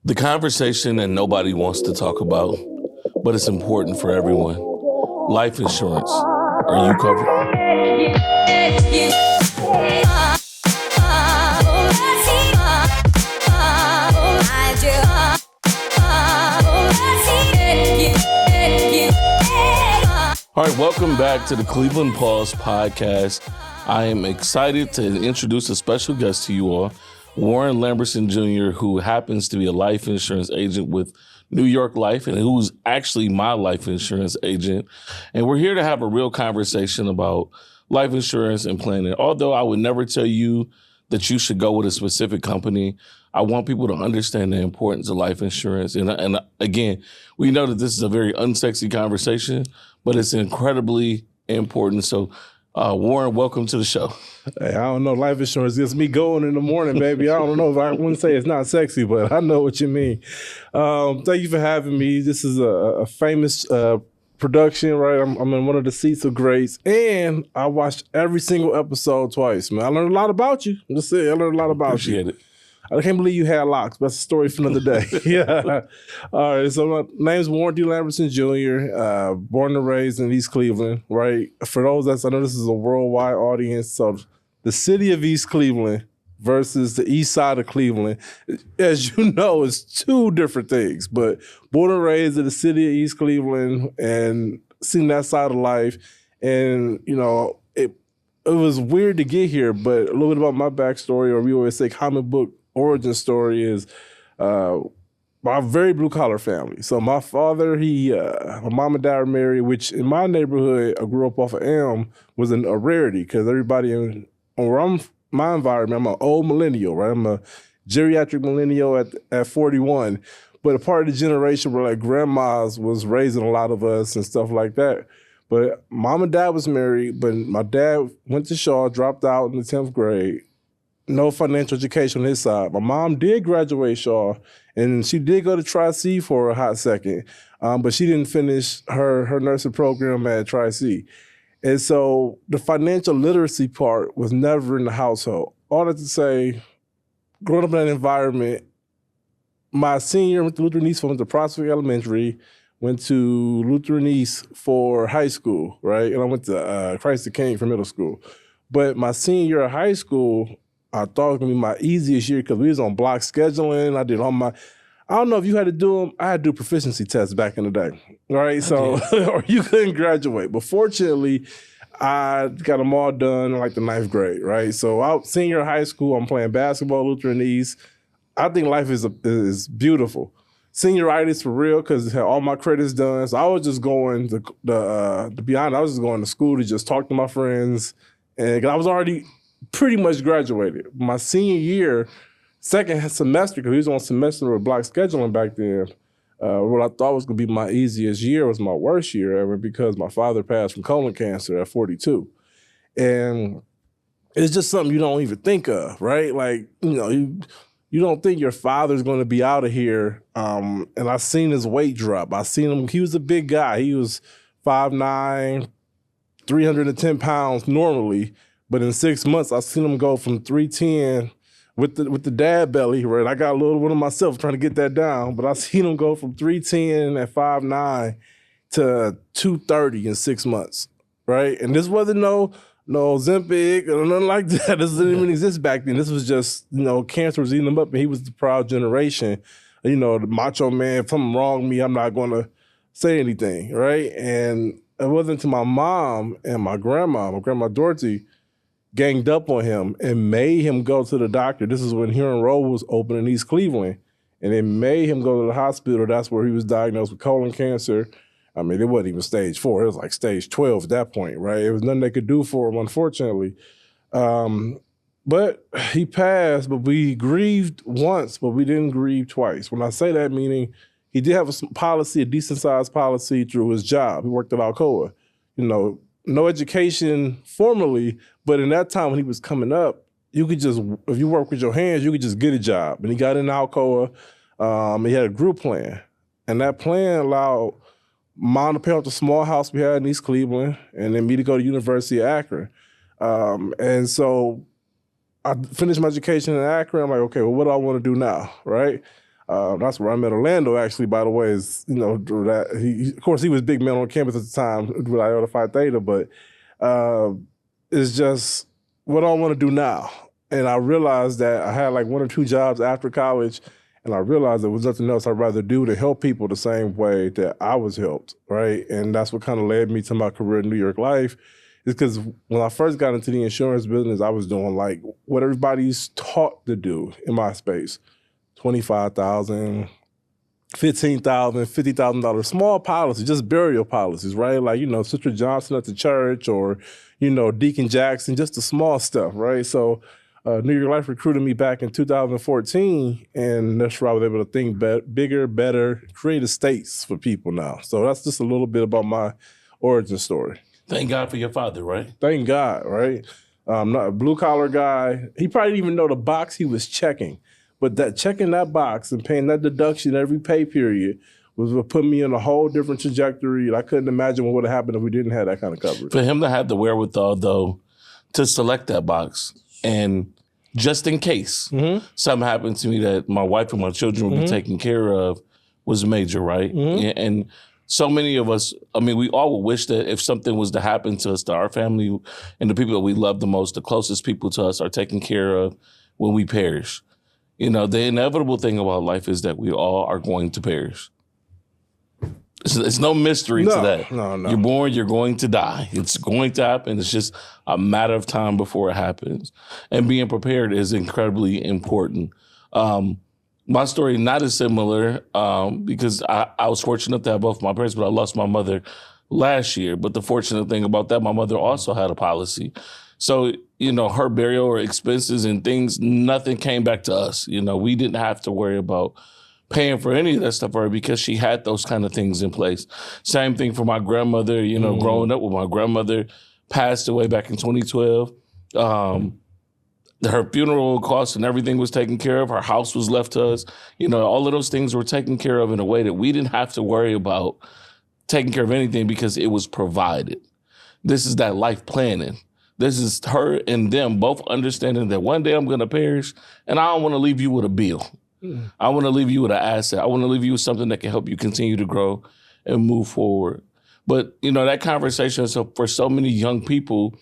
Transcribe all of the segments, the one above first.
The conversation that nobody wants to talk about, but it's important for everyone. Life insurance. Are you covered? All right, welcome back to the Cleveland Pulse podcast. I am excited to introduce a special guest to you all, Warren Lambertson Jr., who happens to be a life insurance agent with New York Life and who's actually my life insurance agent. And we're here to have a real conversation about life insurance and planning. Although I would never tell you that you should go with a specific company, I want people to understand the importance of life insurance. And again, we know that this is a very unsexy conversation, but it's incredibly important. So Warren, welcome to the show. Hey, I don't know. Life insurance gets me going in the morning, baby. I don't know if I wouldn't say it's not sexy, but I know what you mean. Thank you for having me. This is a famous production, right? I'm in one of the seats of grace, and I watched every single episode twice, man. I learned a lot about you. Just say I learned a lot about Appreciate you. it. I can't believe you had locks, but that's a story for another day. Yeah. All right. So my name's Warren Lambertson Jr., born and raised in East Cleveland, right? For those I know this is a worldwide audience. So the city of East Cleveland versus the east side of Cleveland, as you know, is two different things. But born and raised in the city of East Cleveland and seen that side of life. And, you know, it was weird to get here, but a little bit about my backstory, or we always say comic book origin story, is my very blue collar family. So my father, my mom and dad are married, which in my neighborhood, I grew up off of Elm, was a rarity because everybody my environment, I'm an old millennial, right? I'm a geriatric millennial at 41, but a part of the generation where like grandmas was raising a lot of us and stuff like that. But mom and dad was married, but my dad went to Shaw, dropped out in the 10th grade. No financial education on his side. My mom did graduate Shaw, and she did go to Tri-C for a hot second, but she didn't finish her nursing program at Tri-C. And so the financial literacy part was never in the household. All that to say, growing up in that environment, my senior year went to Lutheran East, went to Prospect Elementary, went to Lutheran East for high school, right? And I went to Christ the King for middle school. But my senior year of high school, I thought it was going to be my easiest year because we was on block scheduling. I did all I don't know if you had to do them. I had to do proficiency tests back in the day, right? So, or you couldn't graduate. But fortunately, I got them all done in like the 9th grade, right? So senior high school, I'm playing basketball, Lutheran East. I think life is beautiful. Senioritis for real because I had all my credits done. So I was just going to be honest, I was just going to school to just talk to my friends. And I was already pretty much graduated. My senior year, second semester, because we was on semester with block scheduling back then, what I thought was going to be my easiest year was my worst year ever because my father passed from colon cancer at 42. And it's just something you don't even think of, right? Like, you know, you don't think your father's going to be out of here. And I seen his weight drop. I seen him. He was a big guy. He was 5'9", 310 pounds normally. But in 6 months, I seen him go from 310 with the dad belly, right? I got a little one of myself trying to get that down, but I seen him go from 310 at 5'9" to 230 in 6 months, right? And this wasn't no Ozempic or nothing like that. This didn't even exist back then. This was just, you know, cancer was eating him up, and he was the proud generation. You know, the macho man, if something wrong with me, I'm not going to say anything, right? And it wasn't until my mom and my grandma Dorothy, ganged up on him and made him go to the doctor. This is when Huron Road was open in East Cleveland. And they made him go to the hospital. That's where he was diagnosed with colon cancer. I mean, it wasn't even stage 4. It was like stage 12 at that point, right? It was nothing they could do for him, unfortunately. But he passed, but we grieved once, but we didn't grieve twice. When I say that, meaning he did have a decent-sized policy through his job. He worked at Alcoa. You know, no education formally, but in that time when he was coming up, you could just, if you work with your hands, you could just get a job. And he got in Alcoa. He had a group plan. And that plan allowed Mom to pay off the small house we had in East Cleveland, and then me to go to University of Akron. And so I finished my education in Akron. I'm like, okay, well, what do I want to do now, right? That's where I met Orlando, actually, by the way, is, of course, he was big man on campus at the time with Iota Phi Theta, but it's just what I want to do now. And I realized that I had like 1 or 2 jobs after college, and I realized there was nothing else I'd rather do to help people the same way that I was helped, right? And that's what kind of led me to my career in New York Life, is because when I first got into the insurance business, I was doing like what everybody's taught to do in my space. $25,000, $15,000, $50,000, small policies, just burial policies, right? Like, Sister Johnson at the church, or, Deacon Jackson, just the small stuff, right? So New York Life recruited me back in 2014, and that's where I was able to think bigger, better, create estates for people now. So that's just a little bit about my origin story. Thank God for your father, right? Thank God, right? Not a blue-collar guy. He probably didn't even know the box he was checking. But that checking that box and paying that deduction every pay period was what put me in a whole different trajectory. And I couldn't imagine what would have happened if we didn't have that kind of coverage. For him to have the wherewithal, though, to select that box, and just in case something happened to me that my wife and my children would be taken care of, was major, right? And so many of us, we all would wish that if something was to happen to us, to our family and the people that we love the most, the closest people to us, are taken care of when we perish. The inevitable thing about life is that we all are going to perish. It's no mystery to that. No. You're born, you're going to die. It's going to happen. It's just a matter of time before it happens. And being prepared is incredibly important. My story not as similar because I was fortunate to have both my parents, but I lost my mother last year. But the fortunate thing about that, my mother also had a policy. So, her burial or expenses and things, nothing came back to us. We didn't have to worry about paying for any of that stuff for her because she had those kind of things in place. Same thing for my grandmother, growing up with my grandmother, passed away back in 2012. Her funeral costs and everything was taken care of. Her house was left to us. All of those things were taken care of in a way that we didn't have to worry about taking care of anything because it was provided. This is that life planning. This is her and them both understanding that one day I'm going to perish, and I don't want to leave you with a bill. I want to leave you with an asset. I want to leave you with something that can help you continue to grow and move forward. But, that conversation, so for so many young people,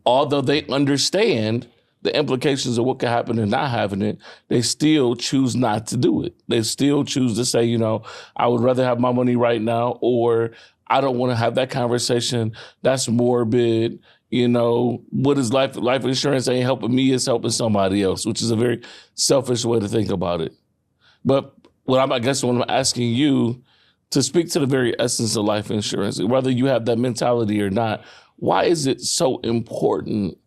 although they understand the implications of what could happen and not having it, they still choose not to do it. They still choose to say, I would rather have my money right now, or I don't want to have that conversation. That's morbid. What is life insurance ain't helping me, it's helping somebody else, which is a very selfish way to think about it. But what I'm asking you to speak to the very essence of life insurance, whether you have that mentality or not, why is it so important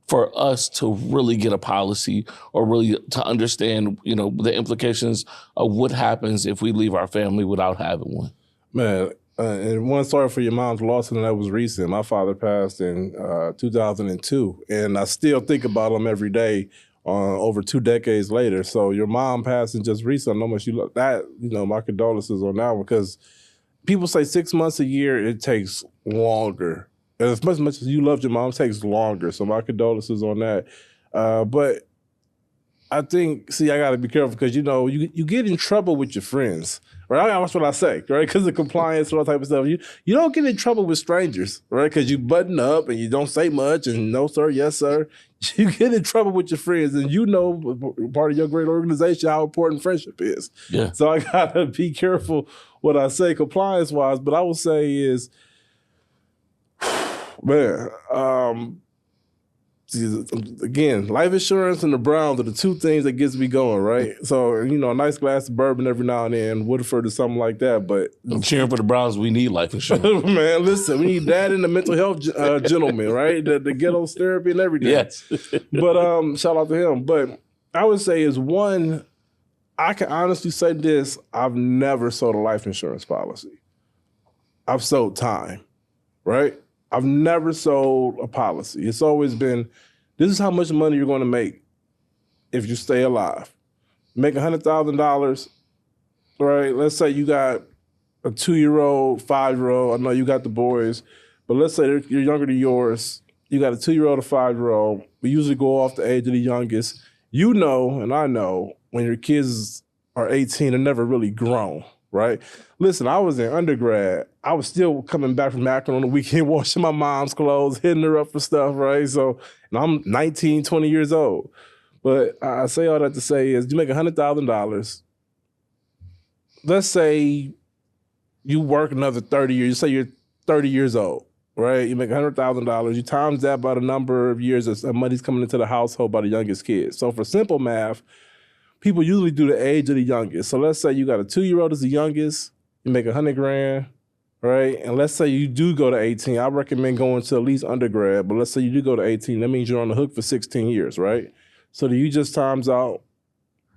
for us to really get a policy, or really to understand, the implications of what happens if we leave our family without having one? Man, and one story for your mom's loss, and that was recent. My father passed in 2002, and I still think about him every day over 2 decades later. So your mom passing just recently, I know much you love that, my condolences on that one, because people say 6 months a year, it takes longer. And as much as you loved your mom, it takes longer. So my condolences on that. But I think, I got to be careful because, you get in trouble with your friends, right? That's what I say, right? Because of compliance and all type of stuff. You don't get in trouble with strangers, right? Because you button up and you don't say much and no, sir, yes, sir. You get in trouble with your friends, and part of your great organization, how important friendship is. Yeah. So I got to be careful what I say compliance-wise, but I will say is, man, again, life insurance and the Browns are the 2 things that gets me going, right? So, a nice glass of bourbon every now and then, Woodford or something like that. But I'm cheering for the Browns. We need life insurance. Man, listen, we need that in the mental health gentleman, right? The ghetto therapy and everything. Yes. But shout out to him. But I would say is one, I can honestly say this, I've never sold a life insurance policy. I've sold time, right? I've never sold a policy. It's always been, this is how much money you're going to make if you stay alive. Make $100,000, right? Let's say you got a 2-year-old, 5-year-old. I know you got the boys, but let's say you're younger than yours. You got a 2-year-old, a 5-year-old. We usually go off the age of the youngest. And I know when your kids or 18 are never really grown, right? Listen, I was in undergrad. I was still coming back from Akron on the weekend, washing my mom's clothes, hitting her up for stuff, right? So, and I'm 19, 20 years old. But I say all that to say is you make $100,000. Let's say you work another 30 years. You say you're 30 years old, right? You make $100,000. You times that by the number of years that money's coming into the household by the youngest kids. So for simple math, people usually do the age of the youngest. So let's say you got a 2-year-old as the youngest, you make $100,000, right? And let's say you do go to 18. I recommend going to at least undergrad, but let's say you do go to 18. That means you're on the hook for 16 years, right? So do you just times out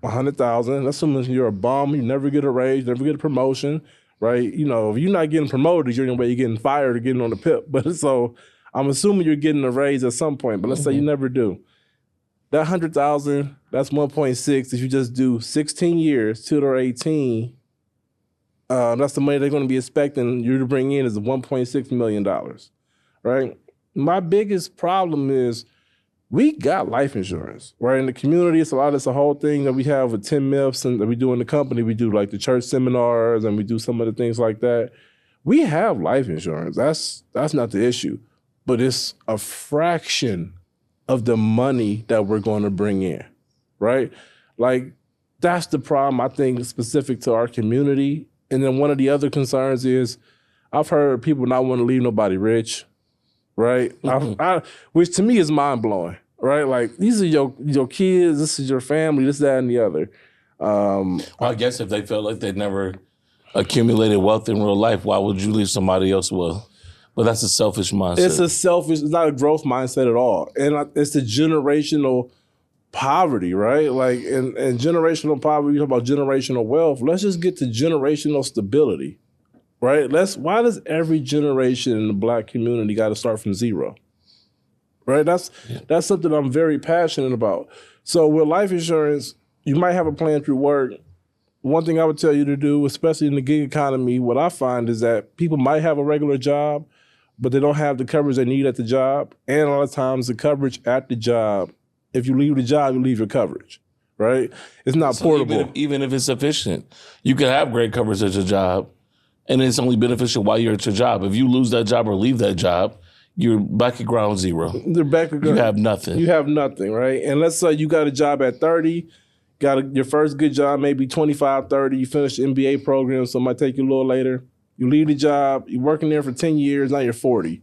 100,000? That's assuming you're a bum, you never get a raise, never get a promotion, right? You know, if you're not getting promoted, you're in the way you're getting fired or getting on the PIP. But so I'm assuming you're getting a raise at some point, but let's say you never do. That 100,000, that's 1.6. If you just do 16 years till they're 18, that's the money they're going to be expecting you to bring in is $1.6 million, right? My biggest problem is we got life insurance, right? In the community, it's a whole thing that we have with 10 myths and that we do in the company. We do like the church seminars and we do some of the things like that. We have life insurance. That's not the issue, but it's a fraction of the money that we're going to bring in, right? Like, that's the problem, I think, specific to our community. And then one of the other concerns is I've heard people not want to leave nobody rich, right? Which to me is mind-blowing, right? Like, these are your kids, this is your family, this, that, and the other. I guess if they felt like they never accumulated wealth in real life, why would you leave somebody else well? But that's a selfish mindset. It's not a growth mindset at all. And it's the generational poverty, right? Like, and generational poverty, you talk about generational wealth. Let's just get to generational stability, right? Why does every generation in the Black community got to start from zero? Right? That's something I'm very passionate about. So with life insurance, you might have a plan through work. One thing I would tell you to do, especially in the gig economy, what I find is that people might have a regular job, but they don't have the coverage they need at the job. And a lot of times the coverage at the job, if you leave the job, you leave your coverage, right? It's not portable. Even if it's sufficient, you can have great coverage at your job, and it's only beneficial while you're at your job. If you lose that job or leave that job, you're back at ground zero. They're back at ground. You have nothing. You have nothing, right? And let's say you got a job at 30, your first good job, maybe 25, 30, you finish the MBA program, so it might take you a little later. You leave the job, you're working there for 10 years, now you're 40.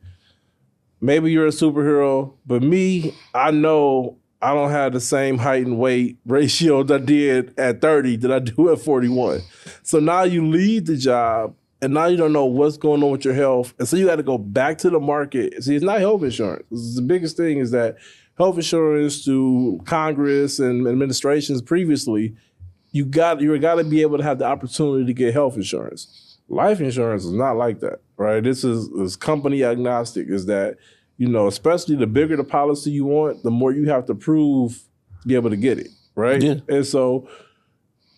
Maybe you're a superhero, but me, I know I don't have the same height and weight ratio that I did at 30 that I do at 41. So now you leave the job, and now you don't know what's going on with your health. And so you got to go back to the market. See, it's not health insurance. The biggest thing is that health insurance through Congress and administrations previously, you got to be able to have the opportunity to get health insurance. Life insurance is not like that, right? This is company agnostic, is that, you know, especially the bigger the policy you want, the more you have to prove to be able to get it, right? Yeah. And so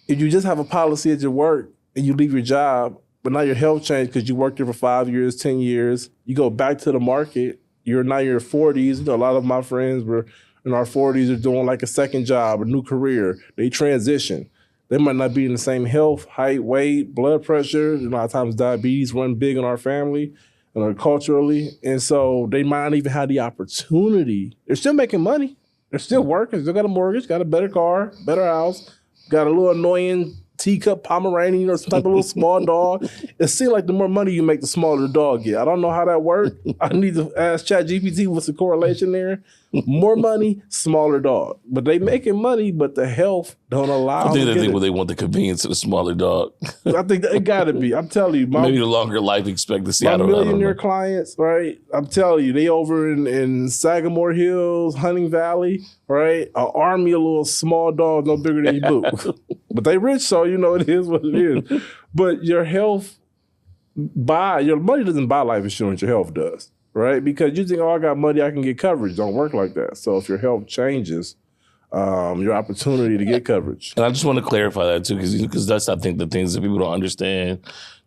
if you just have a policy at your work and you leave your job, but now your health changed because you worked there for 5 years, 10 years, you go back to the market, you're now in your 40s. You know, a lot of my friends were in our 40s are doing like a second job, a new career. They transition. They might not be in the same health, height, weight, blood pressure. A lot of times diabetes run big in our family and culturally. And so they might not even have the opportunity. They're still making money. They're still working. Still got a mortgage, got a better car, better house, got a little annoying teacup Pomeranian or some type of little small dog. It seems like the more money you make, the smaller the dog get. I don't know how that works. I need to ask ChatGPT what's the correlation there. More money, smaller dog. But they making money, but the health don't allow. I think they want the convenience of the smaller dog. I think it got to be. I'm telling you, maybe the longer life expectancy. My millionaire clients, right? I'm telling you, they over in Sagamore Hills, Hunting Valley, right? An army of little small dogs, no bigger than your boot. But they rich, so you know it is what it is. But your health, your money doesn't buy life insurance. Your health does. Right? Because you think, oh, I got money, I can get coverage. Don't work like that. So if your health changes, your opportunity to get coverage. And I just want to clarify that too, because that's, I think, the things that people don't understand.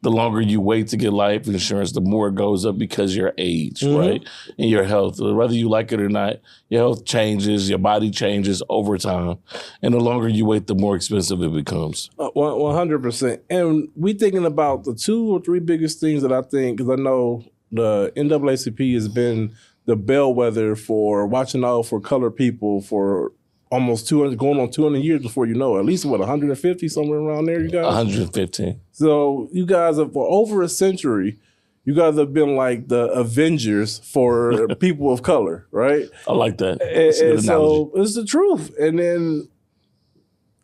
The longer you wait to get life insurance, the more it goes up because of your age, right? And your health. Whether you like it or not, your health changes, your body changes over time. And the longer you wait, the more expensive it becomes. 100%. And we thinking about the 2 or 3 biggest things that I think, because I know the NAACP has been the bellwether for watching out for colored people for almost 200, going on 200 years before you know it. At least, 150, somewhere around there, you guys? 115. So you guys have, for over a century, you guys have been like the Avengers for people of color, right? I like that. And so it's the truth. And then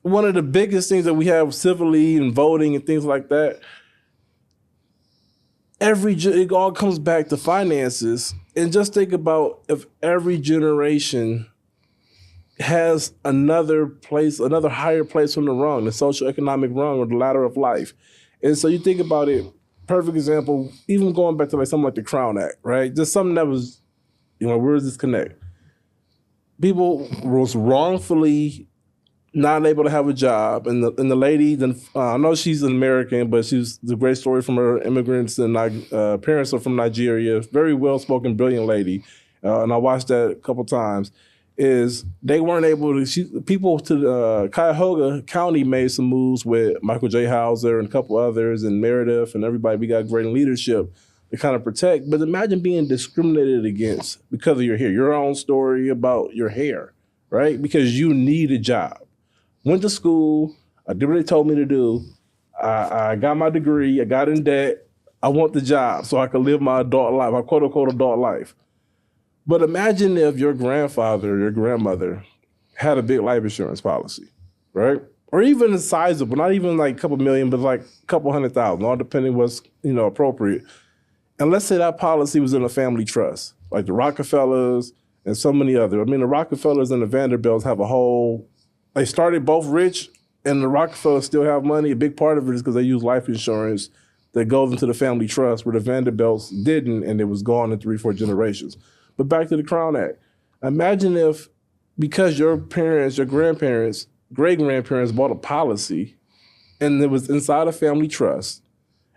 one of the biggest things that we have civilly and voting and things like that, it all comes back to finances. And just think about if every generation has another higher place on the rung, the socioeconomic rung or the ladder of life. And so you think about it, perfect example, even going back to like something like the Crown Act, right? Just something that was, where does this connect? People was wrongfully not able to have a job. And the lady, I know she's an American, but she's the great story from her immigrants and parents are from Nigeria, very well-spoken, brilliant lady. And I watched that a couple times. Is they weren't able to, people to Cuyahoga County made some moves with Michael J. Hauser and a couple others and Meredith and everybody. We got great leadership to kind of protect. But imagine being discriminated against because of your hair, your own story about your hair, right? Because you need a job. Went to school, I did what they told me to do. I got my degree, I got in debt. I want the job so I can live my adult life, my quote unquote adult life. But imagine if your grandfather or your grandmother had a big life insurance policy, right? Or even a sizable, not even like a couple million, but like a couple 100,000, all depending what's appropriate. And let's say that policy was in a family trust, like the Rockefellers and so many other. I mean, the Rockefellers and the Vanderbilts have they started both rich, and the Rockefellers still have money. A big part of it is because they use life insurance that goes into the family trust, where the Vanderbilts didn't, and it was gone in 3-4 generations. But back to the Crown Act. Imagine if, because your parents, your grandparents, great-grandparents bought a policy and it was inside a family trust,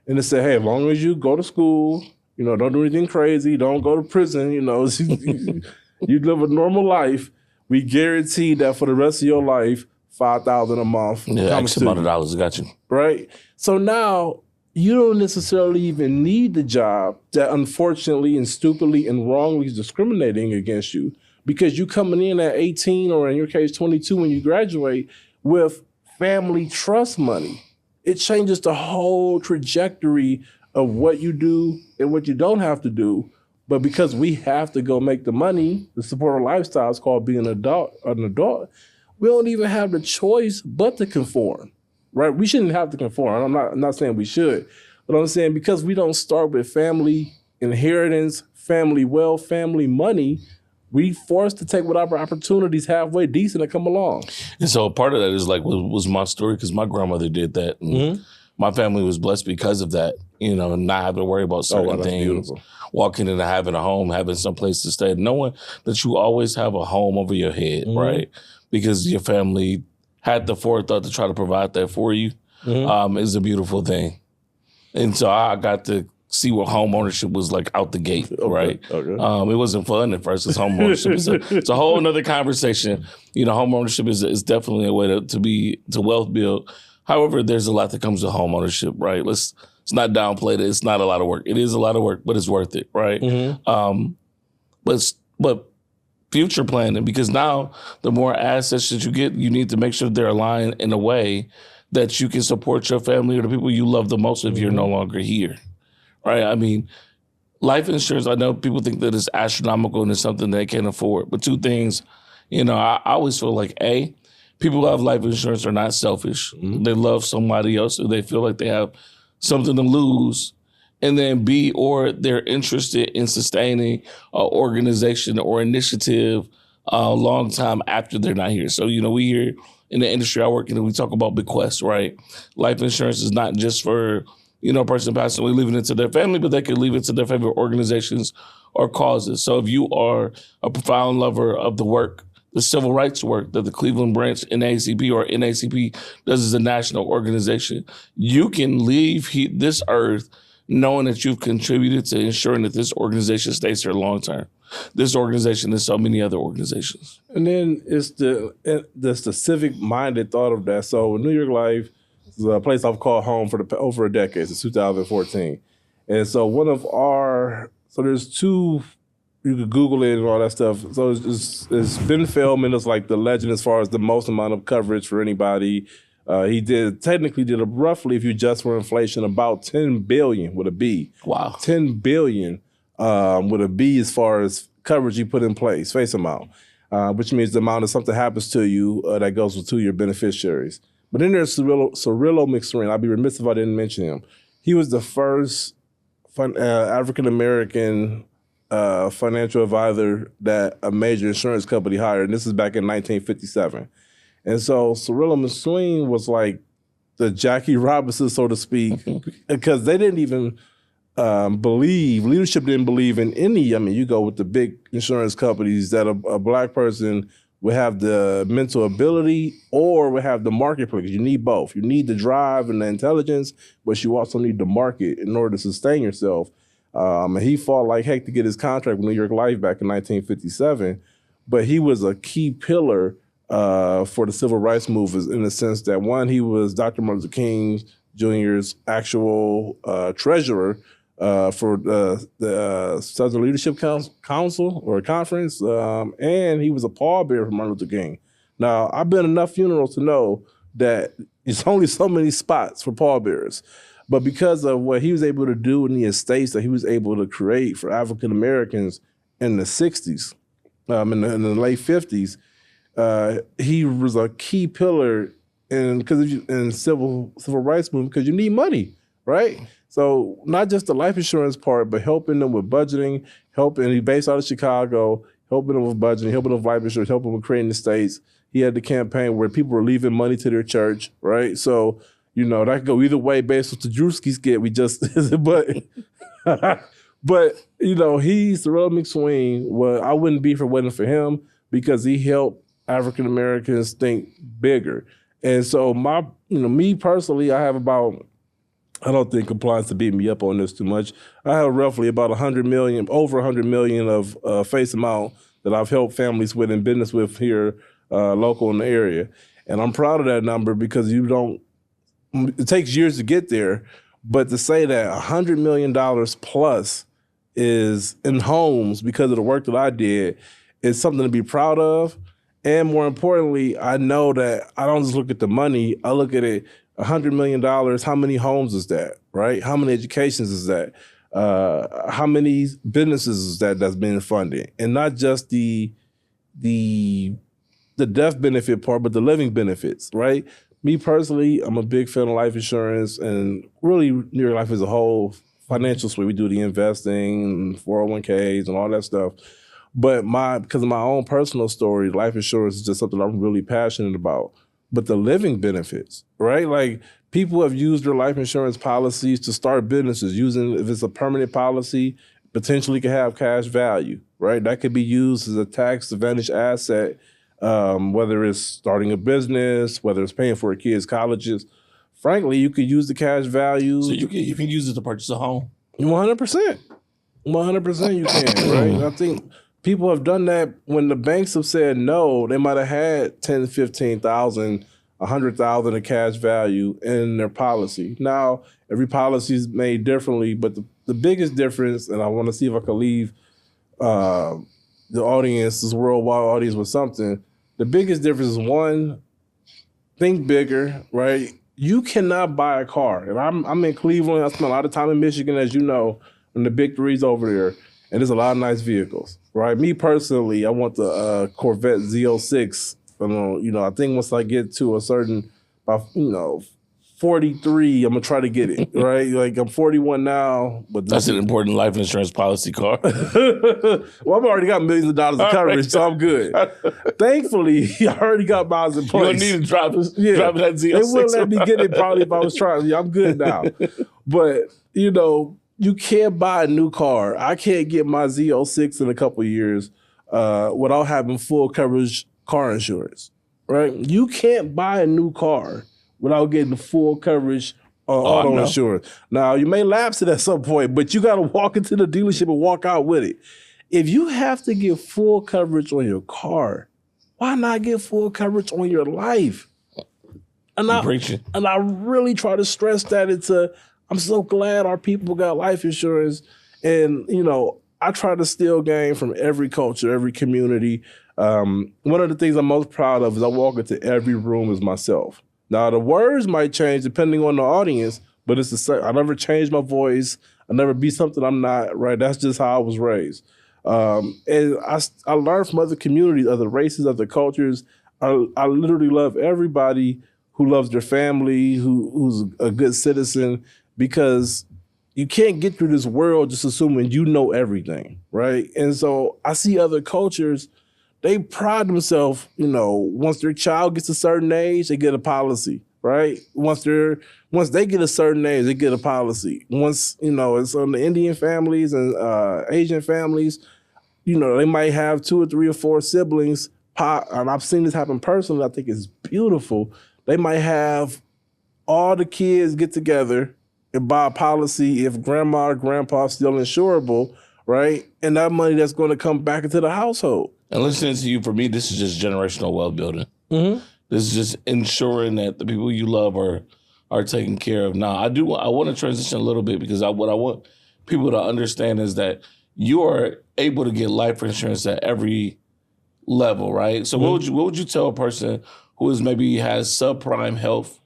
and it said, hey, as long as you go to school, don't do anything crazy, don't go to prison, you live a normal life, we guarantee that for the rest of your life, $5,000 a month. Yeah, X amount of dollars, got you. Right? So now, you don't necessarily even need the job that unfortunately and stupidly and wrongly is discriminating against you, because you coming in at 18 or in your case 22 when you graduate with family trust money. It changes the whole trajectory of what you do and what you don't have to do. But because we have to go make the money to support our lifestyles called being an adult, we don't even have the choice but to conform. Right? We shouldn't have to conform. I'm not saying we should, but I'm saying because we don't start with family inheritance, family wealth, family money, we forced to take whatever opportunities halfway decent that come along. And so part of that is like was my story, because my grandmother did that. And my family was blessed because of that, and not having to worry about certain things. Beautiful. Walking into having a home, having some place to stay, knowing that you always have a home over your head, right? Because your family had the forethought to try to provide that for you, is a beautiful thing. And so I got to see what home ownership was like out the gate, right? Okay. It wasn't fun at first, because home ownership it's a whole other conversation. Home ownership is definitely a way to wealth build. However, there's a lot that comes with home ownership, right? Let's not downplay it. It's not a lot of work. It is a lot of work, but it's worth it, right? But future planning, because now the more assets that you get, you need to make sure they're aligned in a way that you can support your family or the people you love the most if you're no longer here, right? I mean, life insurance, I know people think that it's astronomical and it's something they can't afford, but 2 things, I always feel like, A, people who have life insurance are not selfish. They love somebody else, or they feel like they have something to lose. And then B, or they're interested in sustaining an organization or initiative a long time after they're not here. So, we here in the industry I work in, we talk about bequests, right? Life insurance is not just for, a person passing away, leaving it to their family, but they can leave it to their favorite organizations or causes. So if you are a profound lover of the work the civil rights work that the Cleveland branch NAACP or NAACP does as a national organization. You can leave this earth knowing that you've contributed to ensuring that this organization stays here long term. This organization and so many other organizations. And then it's the civic-minded thought of that. So New York Life is a place I've called home for over a decade, since 2014. And so there's two, you could Google it and all that stuff. So it's Ben Feldman is like the legend as far as the most amount of coverage for anybody. He technically did roughly, if you adjust for inflation, about 10 billion with a B. Wow. 10 billion with a B as far as coverage you put in place, face amount, which means the amount of something happens to you that goes to your beneficiaries. But then there's Cirillo McSwain. I'd be remiss if I didn't mention him. He was the first African-American financial advisor that a major insurance company hired, and this is back in 1957. And so Cirillo McSwain was like the Jackie Robinson, so to speak, because they didn't even leadership didn't believe in any, you go with the big insurance companies that a black person would have the mental ability or would have the marketplace. You need both. You need the drive and the intelligence, but you also need the market in order to sustain yourself. And he fought like heck to get his contract with New York Life back in 1957, but he was a key pillar for the civil rights movement in the sense that, one, he was Dr. Martin Luther King Jr.'s actual treasurer for the Southern Leadership Council or Conference, and he was a pallbearer for Martin Luther King. Now, I've been to enough funerals to know that it's only so many spots for pallbearers. But because of what he was able to do in the estates that he was able to create for African Americans in the 60s, in the late 50s, he was a key pillar in civil rights movement because you need money, right? So not just the life insurance part, but helping them with budgeting, he's based out of Chicago, helping them with budgeting, helping them with life insurance, helping them with creating estates. He had the campaign where people were leaving money to their church, right? So, that could go either way based on the Drewskis get. But he's Cirillo McSwain. I wouldn't be if it wasn't for him because he helped African Americans think bigger. And so me personally, I have about, I don't think compliance to beat me up on this too much. I have roughly about over 100 million of face amount that I've helped families with and business with here local in the area. And I'm proud of that number because it takes years to get there, but to say that $100 million plus is in homes because of the work that I did is something to be proud of. And more importantly, I know that I don't just look at the money, I look at it, $100 million, how many homes is that, right? How many educations is that? How many businesses is that's being funded? And not just the death benefit part, but the living benefits, right? Me personally, I'm a big fan of life insurance and really New York Life as a whole, financial suite. We do the investing and 401ks and all that stuff. But because of my own personal story, life insurance is just something I'm really passionate about. But the living benefits, right? Like people have used their life insurance policies to start businesses if it's a permanent policy, potentially could have cash value, right? That could be used as a tax advantage asset, whether it's starting a business, whether it's paying for a kid's colleges. Frankly, you could use the cash value. So you can use it to purchase a home? 100%. 100% you can, right? I think people have done that when the banks have said no. They might have had 10, 15,000, 100,000 of cash value in their policy. Now, every policy is made differently, but the biggest difference, and I want to see if I can leave the audience, this worldwide audience, with something. The biggest difference is, one, think bigger, right? You cannot buy a car. And I'm in Cleveland. I spent a lot of time in Michigan, as you know, in the big threes over there. And there's a lot of nice vehicles, right? Me personally, I want the Corvette Z06. I think once I get to a certain, 43, I'm gonna try to get it, right? Like I'm 41 now, but that's an important life insurance policy car. Well, I've already got millions of dollars of coverage, so I'm good. Thankfully, I already got miles in place. You don't need to drive that Z06. They wouldn't let me get it probably if I was trying. Yeah, I'm good now. But, you can't buy a new car. I can't get my Z06 in a couple of years without having full coverage car insurance, right? You can't buy a new car without getting the full coverage auto insurance. Now, you may lapse it at some point, but you got to walk into the dealership and walk out with it. If you have to get full coverage on your car, why not get full coverage on your life? And I really try to stress that I'm so glad our people got life insurance. And, I try to steal game from every culture, every community. One of the things I'm most proud of is I walk into every room as myself. Now, the words might change depending on the audience, but it's the same. I never change my voice. I never be something I'm not, right? That's just how I was raised. And I learned from other communities, other races, other cultures. I literally love everybody who loves their family, who's a good citizen, because you can't get through this world just assuming you know everything, right? And so I see other cultures, they pride themselves, once their child gets a certain age, they get a policy, right? Once they get a certain age, they get a policy. Once, it's on the Indian families and Asian families, they might have 2 or 3 or 4 siblings, and I've seen this happen personally. I think it's beautiful. They might have all the kids get together and buy a policy if grandma or grandpa is still insurable, right? And that money that's going to come back into the household. And listening to you, for me, this is just generational wealth building. Mm-hmm. This is just ensuring that the people you love are taken care of. Now, I want to transition a little bit because what I want people to understand is that you are able to get life insurance at every level, right? So what would you tell a person who has subprime health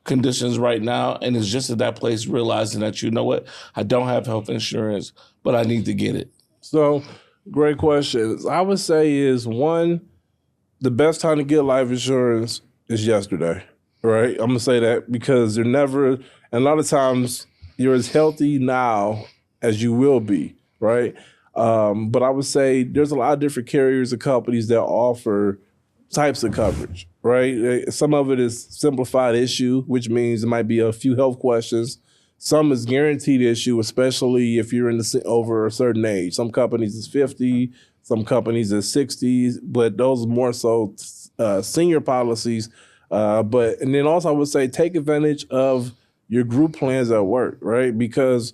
conditions right now and is just at that place realizing that, I don't have health insurance, but I need to get it? So, great question. I would say is, one, the best time to get life insurance is yesterday, right? I'm going to say that because and a lot of times you're as healthy now as you will be, right? But I would say there's a lot of different carriers and companies that offer types of coverage, right? Some of it is simplified issue, which means it might be a few health questions. Some is guaranteed issue, especially if you're over a certain age. Some companies is 50, some companies is 60, but those are more so senior policies. And then also I would say take advantage of your group plans at work, right? Because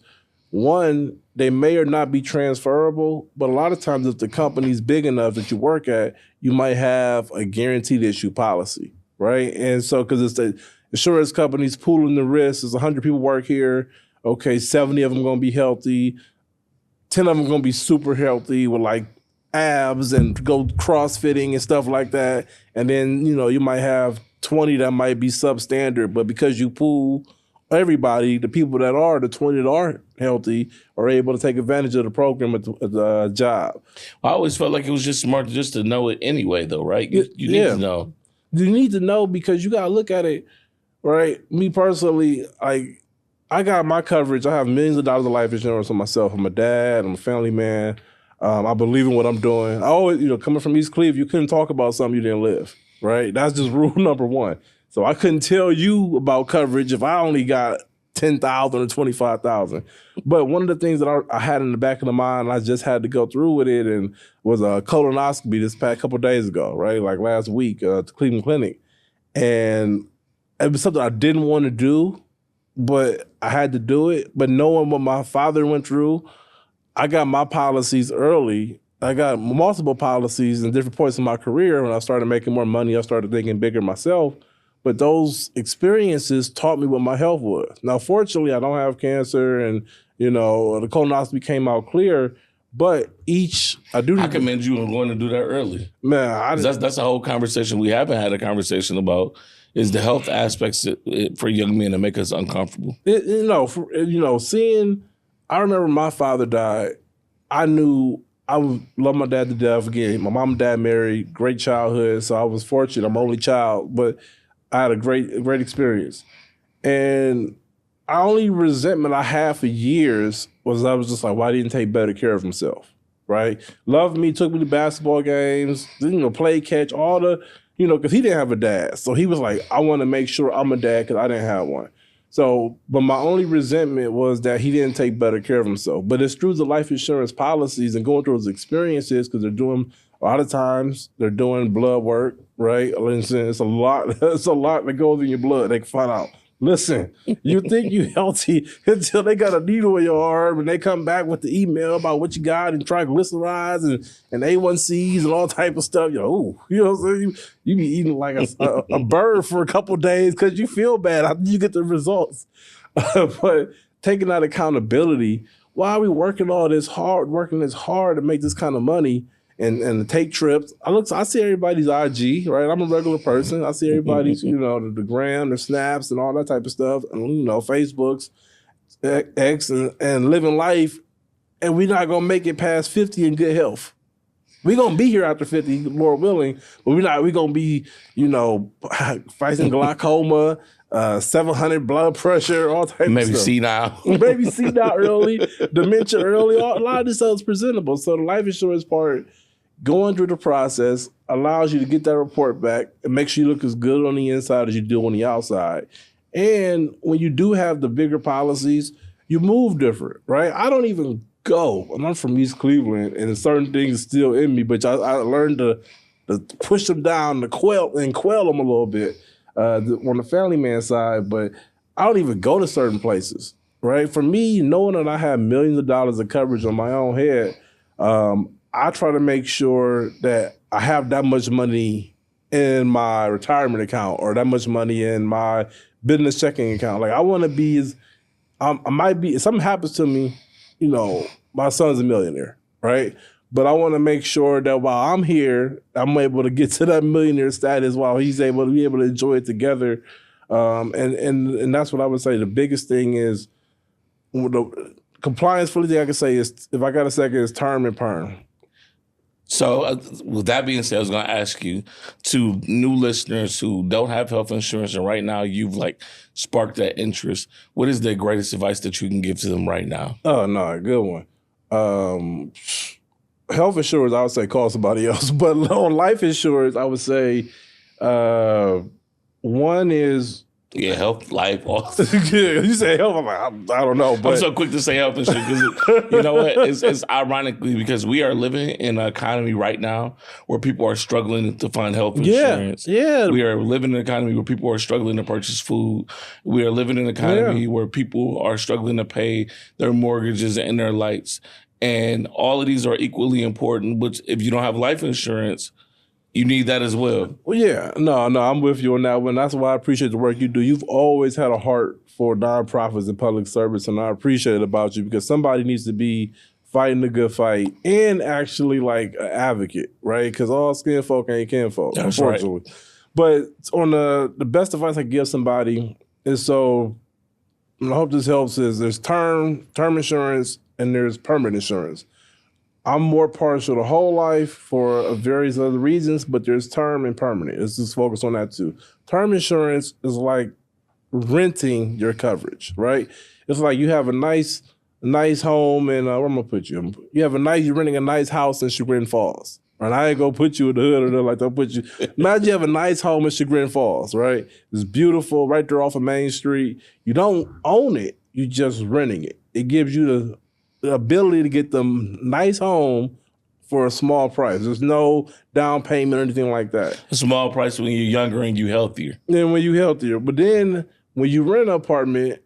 one, they may or not be transferable, but a lot of times if the company's big enough that you work at, you might have a guaranteed issue policy, right? And so because it's the insurance companies pooling the risk, there's 100 people work here, okay, 70 of them going to be healthy, 10 of them going to be super healthy with like abs and go crossfitting and stuff like that. And then, you might have 20 that might be substandard, but because you pool everybody, the people that are, the 20 that aren't healthy, are able to take advantage of the program at the job. I always felt like it was just smart just to know it anyway, though, right? You need to know. You need to know because you got to look at it, right? Me personally, I got my coverage. I have millions of dollars of life insurance on myself. I'm a dad. I'm a family man. I believe in what I'm doing. I always, coming from East Cleveland, you couldn't talk about something you didn't live, right? That's just rule number one. So I couldn't tell you about coverage if I only got 10,000 or 25,000. But one of the things that I had in the back of the mind, I just had to go through with it, and was a colonoscopy this past couple of days ago, right? Like last week at the Cleveland Clinic. And it was something I didn't want to do, but I had to do it. But knowing what my father went through, I got my policies early. I got multiple policies in different points in my career. When I started making more money, I started thinking bigger myself. But those experiences taught me what my health was. Now, fortunately, I don't have cancer, and the colonoscopy came out clear. But I commend you on going to do that early. Man, that's a whole conversation we haven't had a conversation about. Is the health aspects for young men that make us uncomfortable? Seeing. I remember my father died. I knew I would love my dad to death. Again, my mom and dad married, great childhood, so I was fortunate. I'm an only child, but I had a great experience. And the only resentment I had for years was I was just like, why didn't he take better care of himself, right? Loved me, took me to basketball games, play catch, all the, because he didn't have a dad. So he was like, I want to make sure I'm a dad because I didn't have one. So, but my only resentment was that he didn't take better care of himself. But it's through the life insurance policies and going through his experiences, because they're doing A lot of times they're doing blood work, right? Listen, it's a lot that goes in your blood. They can find out. Listen, you think you healthy until they got a needle in your arm and they come back with the email about what you got and triglycerides and A1Cs and all type of stuff. You're, ooh, you know what I'm saying? You be eating like a bird for a couple of days because you feel bad after you get the results. But taking that accountability, why are we working this hard to make this kind of money and to take trips? I see everybody's IG, right? I'm a regular person. I see everybody's, the gram, the snaps and all that type of stuff. And, Facebooks, X and living life. And we're not going to make it past 50 in good health. We're going to be here after 50, Lord willing, but we're going to be, fighting glaucoma, 700 blood pressure, all types of stuff. Maybe senile. Maybe senile early, dementia early. A lot of this stuff is presentable. So the life insurance part, going through the process, allows you to get that report back and make sure you look as good on the inside as you do on the outside. And when you do have the bigger policies, you move different, right? I don't even go. I'm from East Cleveland, and certain things still in me, but I learned to push them down, to quell them a little bit on the family man side. But I don't even go to certain places, right? For me, knowing that I have millions of dollars of coverage on my own head, I try to make sure that I have that much money in my retirement account or that much money in my business checking account. Like I want to be I might be, if something happens to me, my son's a millionaire, right? But I want to make sure that while I'm here, I'm able to get to that millionaire status while he's able to enjoy it together. And that's what I would say. The biggest thing is the compliance. Fully thing I can say is, if I got a second, is term and perm. So with that being said, I was going to ask you, to new listeners who don't have health insurance, and right now you've sparked that interest, what is the greatest advice that you can give to them right now? Oh, no, good one. Health insurance, I would say call somebody else. But on life insurance, I would say one is... Yeah, health, life, all. Yeah, you say health, I'm like, I don't know. But I'm so quick to say health insurance because you know what? It's ironically because we are living in an economy right now where people are struggling to find health insurance. Yeah. We are living in an economy where people are struggling to purchase food. We are living in an economy where people are struggling to pay their mortgages and their lights. And all of these are equally important, but if you don't have life insurance, you need that as well. Well, yeah. No, I'm with you on that one. That's why I appreciate the work you do. You've always had a heart for nonprofits and public service, and I appreciate it about you because somebody needs to be fighting the good fight and actually an advocate, right? Because all skin folk ain't kinfolk, unfortunately. Right. But on the best advice I give somebody is, so I hope this helps, is there's term insurance and there's permanent insurance. I'm more partial to whole life for various other reasons, but there's term and permanent. Let's just focus on that too. Term insurance is like renting your coverage, right? It's like you have a nice home and where I'm gonna put you? You're renting a nice house in Chagrin Falls. And I ain't gonna put you in the hood or nothing like that. I'll put you. Imagine you have a nice home in Chagrin Falls, right? It's beautiful, right there off of Main Street. You don't own it, you just renting it. It gives you the ability to get the nice home for a small price. There's no down payment or anything like that. A small price when you're younger and you're healthier. And when you're healthier. But then when you rent an apartment,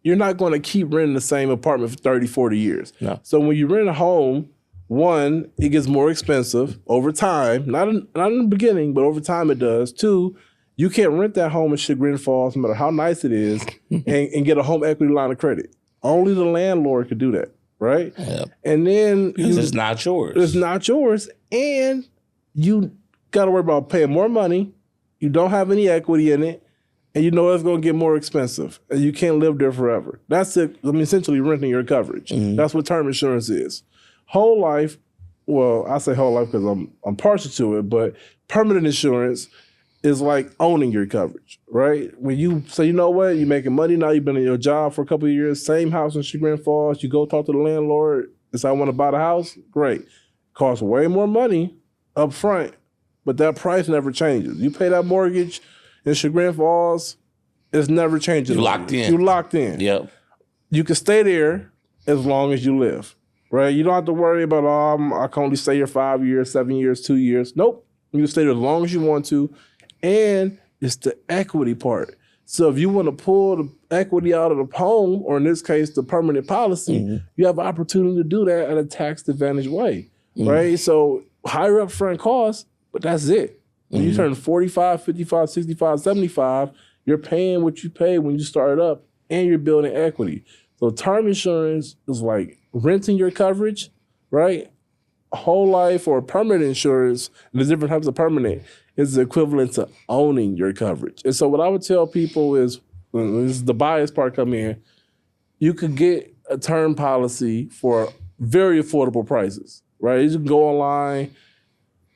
you're not going to keep renting the same apartment for 30, 40 years. No. So when you rent a home, one, it gets more expensive over time. Not in the beginning, but over time it does. Two, you can't rent that home in Chagrin Falls, no matter how nice it is, and get a home equity line of credit. Only the landlord could do that. Right? Yep. And then it's not yours. It's not yours. And you got to worry about paying more money. You don't have any equity in it. And you know it's going to get more expensive. And you can't live there forever. That's it. I mean, essentially renting your coverage. Mm-hmm. That's what term insurance is. Whole life, well, I say whole life because I'm partial to it, but permanent insurance is like owning your coverage, right? When you say, you know what, you're making money now, you've been in your job for a couple of years, same house in Chagrin Falls, you go talk to the landlord, say, I want to buy the house, great. Costs way more money up front, but that price never changes. You pay that mortgage in Chagrin Falls, it's never changing. You're locked in. You're locked in. Yep. You can stay there as long as you live, right? You don't have to worry about, I can only stay here 5 years, 7 years, 2 years. Nope. You can stay there as long as you want to. And it's the equity part. So if you want to pull the equity out of the home, or in this case, the permanent policy, you have an opportunity to do that at a tax-advantaged way, right? So higher upfront costs, but that's it. When you turn 45, 55, 65, 75, you're paying what you pay when you start up, and you're building equity. So term insurance is like renting your coverage, right? Whole life or permanent insurance, and there's different types of permanent, is the equivalent to owning your coverage. And so what I would tell people is, when this is the bias part come in, you could get a term policy for very affordable prices, right? You can go online,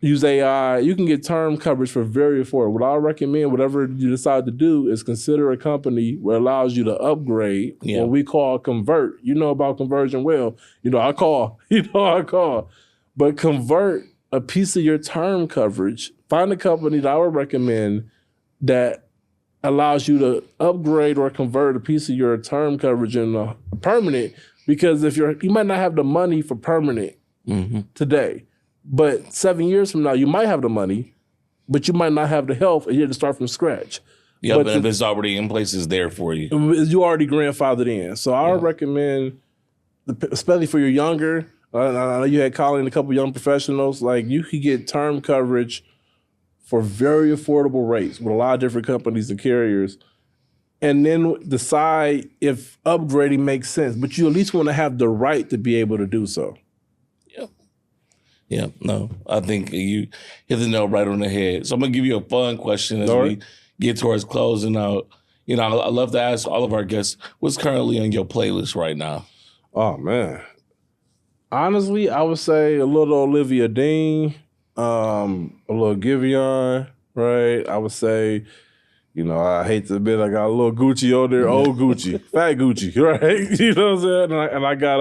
use AI, you can get term coverage for very affordable. What I recommend, whatever you decide to do, is consider a company where it allows you to upgrade, what we call convert. You know about conversion well. I call. But convert a piece of your term coverage. Find a company that I would recommend that allows you to upgrade or convert a piece of your term coverage into a permanent, because if you might not have the money for permanent today, but 7 years from now, you might have the money, but you might not have the health, and you have to start from scratch. Yeah, but if it's already in place, it's there for you. You already grandfathered in. So I would recommend, especially for your younger, I know you had Colin and a couple young professionals, like you could get term coverage for very affordable rates with a lot of different companies and carriers, and then decide if upgrading makes sense. But you at least want to have the right to be able to do so. Yeah, no, I think you hit the nail right on the head. So I'm going to give you a fun question as we get towards closing out. I love to ask all of our guests, what's currently on your playlist right now? Oh, man. Honestly, I would say a little Olivia Dean, a little Giveon, right? I would say, I hate to admit I got a little Gucci on there, old Gucci, fat Gucci, right? You know what I'm saying? And I got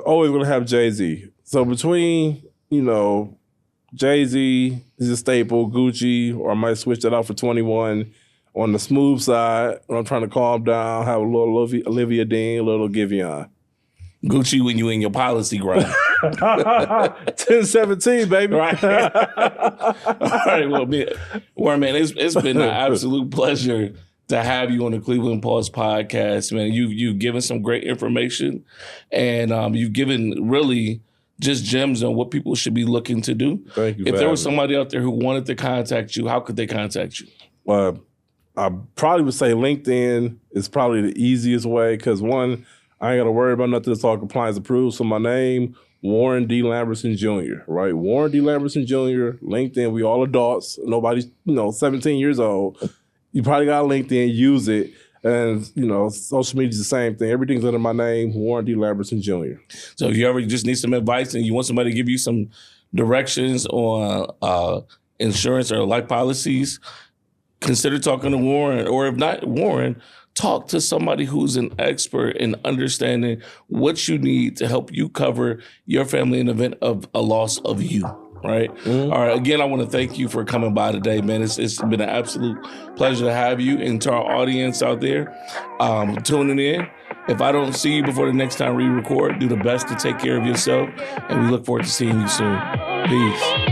always gonna have Jay-Z. So between, Jay-Z is a staple, Gucci, or I might switch that out for 21. On the smooth side, when I'm trying to calm down, have a little Olivia Dean, a little Giveon. Gucci when you in your policy grind. 10-17, baby. Right. All right, well, Warren, man, it's been an absolute pleasure to have you on the Cleveland Pulse podcast, man. You've given some great information, and you've given really just gems on what people should be looking to do. Thank you. If there was somebody out there who wanted to contact you, how could they contact you? Well, I probably would say LinkedIn is probably the easiest way, because one, I ain't got to worry about nothing that's all compliance approved. So my name, Warren D. Lambertson Jr., right? Warren D. Lambertson Jr., LinkedIn, we all adults. Nobody's, 17 years old. You probably got LinkedIn, use it. And, social media is the same thing. Everything's under my name, Warren D. Lambertson Jr. So if you ever just need some advice and you want somebody to give you some directions on insurance or life policies, consider talking to Warren. Or if not Warren, talk to somebody who's an expert in understanding what you need to help you cover your family in the event of a loss of you, right? All right, again, I want to thank you for coming by today, man. It's been an absolute pleasure to have you. And to our audience out there tuning in, if I don't see you before the next time we record, do the best to take care of yourself, and we look forward to seeing you soon. Peace.